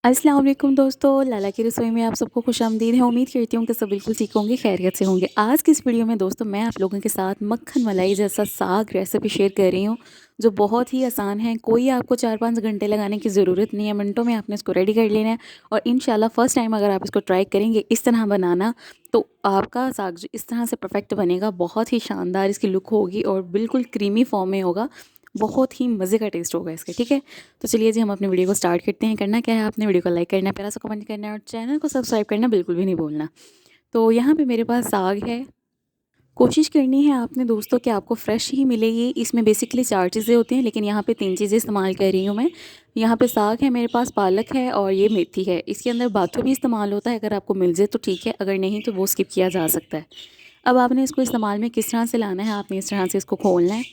अस्सलाम वालेकुम दोस्तों, लाला की रसोई में आप सबको खुशामदीद है। उम्मीद करती हूँ कि सब बिल्कुल ठीक होंगे, खैरियत से होंगे। आज की इस वीडियो में दोस्तों मैं आप लोगों के साथ मक्खन मलाई जैसा साग रेसिपी शेयर कर रही हूँ, जो बहुत ही आसान है। कोई आपको 4-5 घंटे लगाने की ज़रूरत नहीं है, मिनटों में आपने इसको रेडी कर लेना है। और इंशाल्लाह फ़र्स्ट टाइम अगर आप इसको ट्राई करेंगे इस तरह बनाना, तो आपका साग जो इस तरह से परफेक्ट बनेगा, बहुत ही शानदार इसकी लुक होगी और बिल्कुल क्रीमी फॉर्म में होगा। बहुत ही मज़े का टेस्ट होगा इसका, ठीक है। तो चलिए जी हम अपनी वीडियो को स्टार्ट करते हैं। करना क्या है, आपने वीडियो को लाइक करना है, प्यारा सा कमेंट करना है और चैनल को सब्सक्राइब करना बिल्कुल भी नहीं भूलना। तो यहाँ पे मेरे पास साग है। कोशिश करनी है आपने दोस्तों कि आपको फ़्रेश ही मिले ये। इसमें बेसिकली 4 चीज़ें होती हैं, लेकिन यहाँ पे 3 चीज़ें इस्तेमाल कर रही हूँ मैं। यहाँ पे साग है मेरे पास, पालक है और ये मेथी है। इसके अंदर बाथू भी इस्तेमाल होता है, अगर आपको मिल जाए तो ठीक है, अगर नहीं तो वो स्किप किया जा सकता है। अब आपने इसको इस्तेमाल में किस तरह से लाना है, आपने इस तरह से इसको खोलना है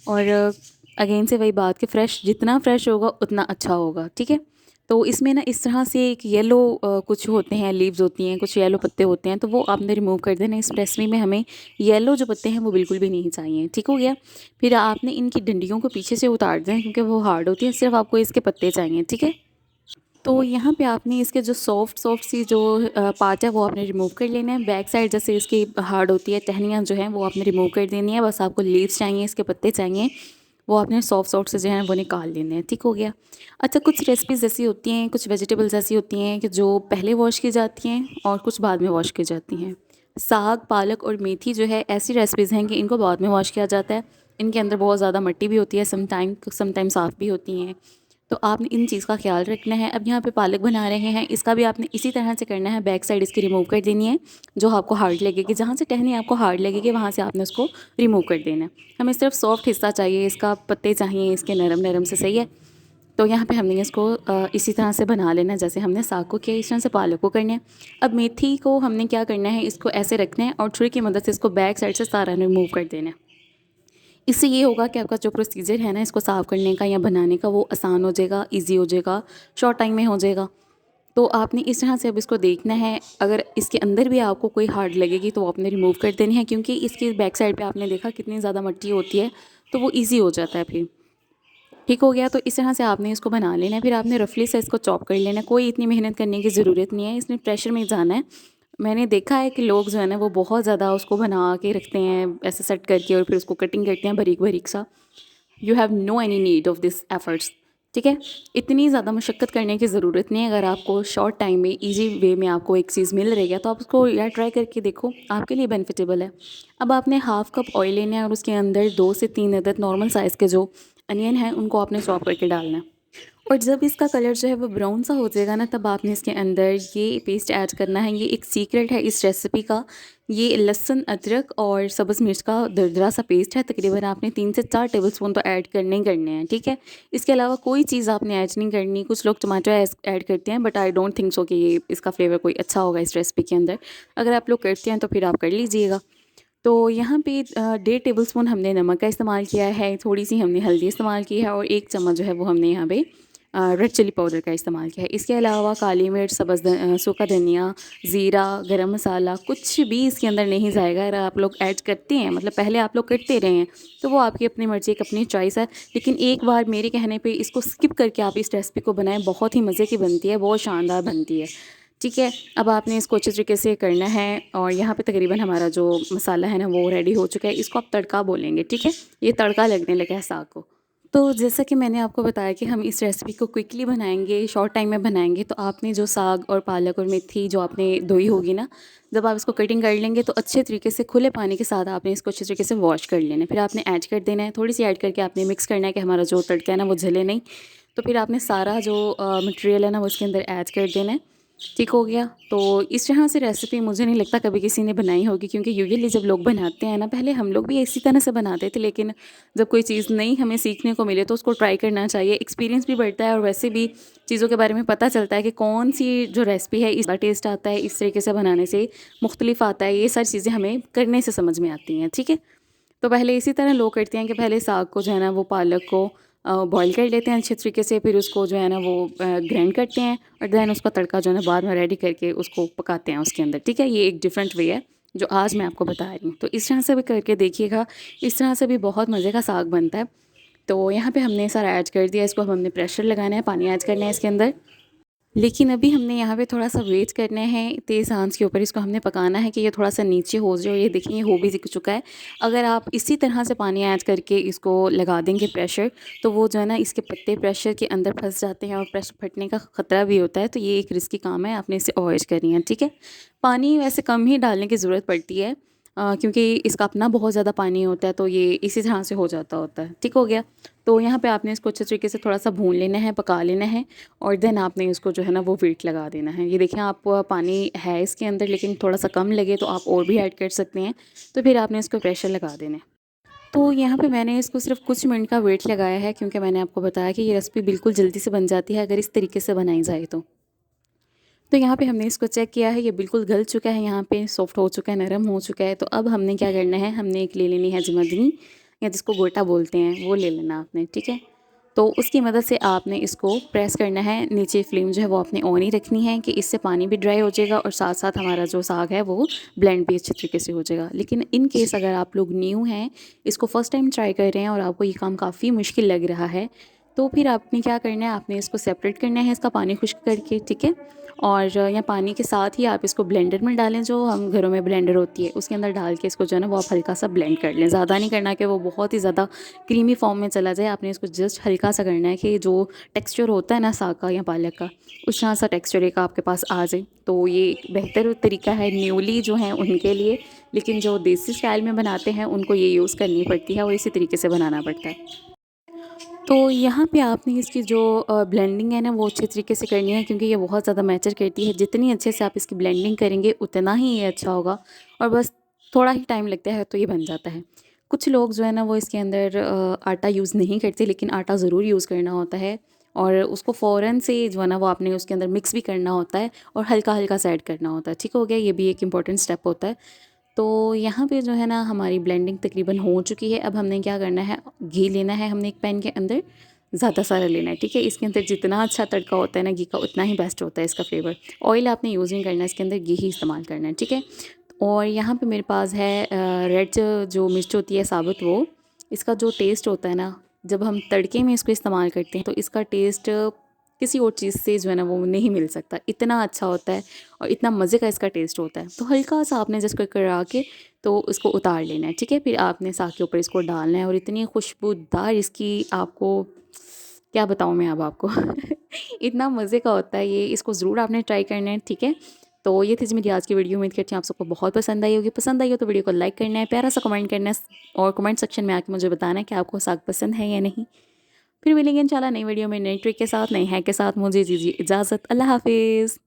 और अगेन से वही बात कि फ़्रेश जितना फ़्रेश होगा उतना अच्छा होगा, ठीक है। तो इसमें ना इस तरह से एक येलो कुछ होते हैं, लीव्स होती हैं, कुछ येलो पत्ते होते हैं, तो वो आपने रिमूव कर देना। इस रेसिपी में हमें येलो जो पत्ते हैं वो बिल्कुल भी नहीं चाहिए, ठीक हो गया। फिर आपने इनकी डंडियों को पीछे से उतार दें क्योंकि वो हार्ड होती है, सिर्फ आपको इसके पत्ते चाहिए, ठीक है। तो यहाँ पे आपने इसके जो सॉफ्ट सॉफ्ट सी जो पार्ट है वो आपने रिमूव कर लेना है। बैक साइड जैसे इसकी हार्ड होती है, टहनियाँ जो हैं वो आपने रिमूव कर देनी है। बस आपको लीव्स चाहिए, इसके पत्ते चाहिए, वो आपने सॉफ्ट सॉफ्ट से जो है वो निकाल लेने हैं, ठीक हो गया। अच्छा, कुछ रेसिपीज़ ऐसी होती हैं, कुछ वेजिटेबल्स ऐसी होती हैं कि जो पहले वॉश की जाती हैं और कुछ बाद में वॉश की जाती हैं। साग, पालक और मेथी जो है ऐसी रेसिपीज़ हैं कि इनको बाद में वॉश किया जाता है। इनके अंदर बहुत ज़्यादा मिट्टी भी होती है, समटाइम साफ़ भी होती हैं। तो आपने इन चीज़ का ख़्याल रखना है। अब यहाँ पे पालक बना रहे हैं, इसका भी आपने इसी तरह से करना है। बैक साइड इसकी रिमूव कर देनी है, जो आपको हार्ड लगेगी, जहाँ से टहनी आपको हार्ड लगेगी वहाँ से आपने उसको रिमूव कर देना है। हमें सिर्फ सॉफ्ट हिस्सा चाहिए, इसका पत्ते चाहिए इसके नरम नरम से, सही है। तो यहाँ पे हमने इसको इसी तरह से बना लेना है जैसे हमने साग को किया, इस तरह से पालक को करना है। अब मेथी को हमने क्या करना है, इसको ऐसे रखना है और छुरी की मदद से इसको बैक साइड से सारा रिमूव कर देना है। इससे ये होगा कि आपका जो प्रोसीजर है ना इसको साफ़ करने का या बनाने का, वो आसान हो जाएगा, ईज़ी हो जाएगा, शॉर्ट टाइम में हो जाएगा। तो आपने इस तरह से अब इसको देखना है। अगर इसके अंदर भी आपको कोई हार्ड लगेगी तो आपने रिमूव कर देनी है, क्योंकि इसकी बैक साइड पे आपने देखा कितनी ज़्यादा मिट्टी होती है, तो वो ईज़ी हो जाता है फिर। ठीक हो गया, तो इस तरह से आपने इसको बना लेना है। फिर आपने रफली से इसको चॉप कर लेना है। कोई इतनी मेहनत करने की ज़रूरत नहीं है, इसमें प्रेशर में जाना है। मैंने देखा है कि लोग जो है ना वो बहुत ज़्यादा उसको बना के रखते हैं ऐसे सेट करके और फिर उसको कटिंग करते हैं बारीक बारीक सा। You have no any need of this efforts, ठीक है। इतनी ज़्यादा मशक्क़त करने की ज़रूरत नहीं है। अगर आपको शॉर्ट टाइम में ईजी वे में आपको एक चीज़ मिल रही है तो आप उसको यार ट्राई करके देखो, आपके लिए बेनिफिटेबल है। अब आपने हाफ़ कप ऑयल लेना है और उसके अंदर 2 से 3 अदद नॉर्मल साइज़ के जो अनियन है उनको आपने चॉप करके डालना है। और जब इसका कलर जो है वो ब्राउन सा हो जाएगा ना, तब आपने इसके अंदर ये पेस्ट ऐड करना है। ये एक सीक्रेट है इस रेसिपी का। ये लहसुन, अदरक और सब्ज़ मिर्च का दरदरा सा पेस्ट है। तकरीबन आपने 3 से 4 टेबलस्पून तो ऐड करने ही करने हैं, ठीक है। इसके अलावा कोई चीज़ आपने ऐड नहीं करनी। कुछ लोग टमाटो ऐड करते हैं, but I don't think so कि ये इसका फ्लेवर कोई अच्छा होगा इस रेसिपी के अंदर। अगर आप लोग करते हैं तो फिर आप कर लीजिएगा। तो यहाँ पे 1.5 टेबलस्पून हमने नमक का इस्तेमाल किया है, थोड़ी सी हमने हल्दी इस्तेमाल की है और 1 चम्मच जो है वो हमने यहाँ पे रेड चिली पाउडर का इस्तेमाल किया है। इसके अलावा काली मिर्च, सूखा धनिया, ज़ीरा, गरम मसाला कुछ भी इसके अंदर नहीं जाएगा। अगर आप लोग ऐड करते हैं, मतलब पहले आप लोग करते रहे हैं, तो वो आपकी अपनी मर्ज़ी, एक अपनी चॉइस है। लेकिन एक बार मेरे कहने पे इसको स्किप करके आप इस रेसिपी को बनाएं, बहुत ही मज़े की बनती है, बहुत शानदार बनती है, ठीक है। अब आपने इसको अच्छे तरीके से करना है और यहाँ पे तकरीबन हमारा जो मसाला है ना वो रेडी हो चुका है। इसको आप तड़का बोलेंगे, ठीक है। ये तड़का लगने लगा है साग को। तो जैसा कि मैंने आपको बताया कि हम इस रेसिपी को क्विकली बनाएंगे, शॉर्ट टाइम में बनाएंगे, तो आपने जो साग और पालक और मेथी जो आपने धोई होगी ना, जब आप इसको कटिंग कर लेंगे तो अच्छे तरीके से खुले पानी के साथ आपने इसको अच्छे तरीके से वॉश कर लेना है। फिर आपने ऐड कर देना है, थोड़ी सी ऐड करके आपने मिक्स करना है कि हमारा जो तड़का है ना वो जले नहीं। तो फिर आपने सारा जो मटेरियल है ना वो उसके अंदर ऐड कर देना है, ठीक हो गया। तो इस तरह से रेसिपी मुझे नहीं लगता कभी किसी ने बनाई होगी, क्योंकि यूजुअली जब लोग बनाते हैं ना, पहले हम लोग भी इसी तरह से बनाते थे, लेकिन जब कोई चीज़ नई हमें सीखने को मिले तो उसको ट्राई करना चाहिए। एक्सपीरियंस भी बढ़ता है और वैसे भी चीज़ों के बारे में पता चलता है कि कौन सी जो रेसिपी है इसका टेस्ट आता है, इस तरीके से बनाने से मुख्तलिफ आता है। ये सारी चीज़ें हमें करने से समझ में आती हैं, ठीक है। तो पहले इसी तरह लोग करते हैं कि पहले साग को जो है ना वो पालक को बॉईल कर लेते हैं अच्छे तरीके से, फिर उसको जो है ना वो ग्राइंड करते हैं और दैन उसका तड़का जो है ना बाद में रेडी करके उसको पकाते हैं उसके अंदर, ठीक है। ये एक डिफरेंट वे है जो आज मैं आपको बता रही हूँ। तो इस तरह से भी करके देखिएगा, इस तरह से भी बहुत मज़े का साग बनता है। तो यहाँ पे हमने सारा ऐड कर दिया, इसको अब हमने प्रेशर लगाना है, पानी ऐड करना है इसके अंदर। लेकिन अभी हमने यहाँ पे थोड़ा-सा वेट करना है, तेज़ आँच के ऊपर इसको हमने पकाना है कि ये थोड़ा-सा नीचे हो जाए और ये देखिए ये हो भी सिक चुका है। अगर आप इसी तरह से पानी ऐड करके इसको लगा देंगे प्रेशर, तो वो जो है ना इसके पत्ते प्रेशर के अंदर फँस जाते हैं और प्रेशर फटने का ख़तरा भी होता है, तो ये एक रिस्की काम है, आपने इसे अवॉइड करनी है, ठीक है? पानी वैसे कम ही डालने की ज़रूरत पड़ती है क्योंकि इसका अपना बहुत ज़्यादा पानी होता है, तो ये इसी तरह से हो जाता होता है, ठीक हो गया? तो यहाँ पे आपने इसको अच्छे तरीके से थोड़ा-सा भून लेना है, पका लेना है और देन आपने इसको जो है ना वो वेट लगा देना है। ये देखिए आप पानी है इसके अंदर लेकिन थोड़ा-सा कम लगे तो आप और भी ऐड कर सकते हैं, तो फिर आपने इसको प्रेशर लगा देना है। तो यहाँ पे मैंने इसको सिर्फ़ कुछ मिनट का वेट लगाया है क्योंकि मैंने आपको बताया कि ये रेसिपी बिल्कुल जल्दी से बन जाती है अगर इस तरीके से बनाई जाए तो। तो यहाँ पे हमने इसको चेक किया है, ये बिल्कुल गल चुका है, यहाँ पे सॉफ्ट हो चुका है, नरम हो चुका है। तो अब हमने क्या करना है, हमने एक ले लेनी है जमदनी या जिसको गोटा बोलते हैं, वो ले लेना आपने, ठीक है? तो उसकी मदद से आपने इसको प्रेस करना है, नीचे फ्लेम जो है वो आपने ऑन ही रखनी है कि इससे पानी भी ड्राई हो जाएगा और साथ-साथ हमारा जो साग है वो ब्लेंड भी अच्छे तरीके से हो जाएगा। लेकिन इन केस अगर आप लोग न्यू हैं, इसको फर्स्ट टाइम ट्राई कर रहे हैं और आपको ये काम काफ़ी मुश्किल लग रहा है, तो फिर आपने क्या करना है, आपने इसको सेपरेट करना है इसका पानी खुश्क करके, ठीक है? और या पानी के साथ ही आप इसको ब्लेंडर में डालें, जो हम घरों में ब्लेंडर होती है उसके अंदर डाल के इसको जो है ना वो आप हल्का सा ब्लेंड कर लें। ज़्यादा नहीं करना कि वो बहुत ही ज़्यादा क्रीमी फॉर्म में चला जाए, आपने इसको जस्ट हल्का सा करना है कि जो टेक्सचर होता है ना साग का या पालक का, उस तरह सा टेक्सचर एक आपके पास आ जाए। तो ये एक बेहतर तरीका है न्यूली जो हैं उनके लिए, लेकिन जो देसी स्टाइल में बनाते हैं उनको ये यूज़ करनी पड़ती है और इसी तरीके से बनाना पड़ता है। तो यहाँ पे आपने इसकी जो ब्लेंडिंग है ना वो अच्छे तरीके से करनी है क्योंकि ये बहुत ज़्यादा मैटर करती है। जितनी अच्छे से आप इसकी ब्लेंडिंग करेंगे उतना ही ये अच्छा होगा और बस थोड़ा ही टाइम लगता है तो ये बन जाता है। कुछ लोग जो है ना वो इसके अंदर आटा यूज़ नहीं करते लेकिन आटा ज़रूर यूज़ करना होता है और उसको फ़ौरन से जो है ना वो आपने उसके अंदर मिक्स भी करना होता है और हल्का-हल्का सा ऐड करना होता है। ठीक हो गया? ये भी एक इम्पॉर्टेंट स्टेप होता है। तो यहाँ पे जो है ना हमारी ब्लेंडिंग तकरीबन हो चुकी है। अब हमने क्या करना है, घी लेना है हमने एक पैन के अंदर, ज़्यादा सारा लेना है, ठीक है? इसके अंदर जितना अच्छा तड़का होता है ना घी का उतना ही बेस्ट होता है इसका फ्लेवर। ऑयल आपने यूज़ नहीं करना है, इसके अंदर घी ही इस्तेमाल करना है, ठीक है? और यहाँ पे मेरे पास है रेड जो मिर्च होती है साबुत वो, इसका जो टेस्ट होता है ना, जब हम तड़के में इसको इस्तेमाल करते हैं तो इसका टेस्ट किसी और चीज़ से जो है ना वो नहीं मिल सकता। इतना अच्छा होता है और इतना मज़े का इसका टेस्ट होता है। तो हल्का-सा आपने जस्ट कड़कड़ा के तो इसको उतार लेना है, ठीक है? फिर आपने साग के ऊपर इसको डालना है और इतनी खुशबूदार इसकी आपको क्या बताऊँ मैं अब आपको इतना मज़े का होता है ये, इसको ज़रूर आपने ट्राई करना है, ठीक है? तो ये थी जी मेरी आज की वीडियो, उम्मीद करती हूँ आप सबको बहुत पसंद आई होगी। पसंद आई हो तो वीडियो को लाइक करना है, प्यारा सा कमेंट करना है और कमेंट सेक्शन में आके मुझे बताना है कि आपको साग पसंद है या नहीं। फिर मिलेंगे इंशाल्लाह नई वीडियो में नई ट्रिक के साथ, नए हैक के साथ। मुझे दीजिए इजाज़त। अल्लाह हाफ़िज़।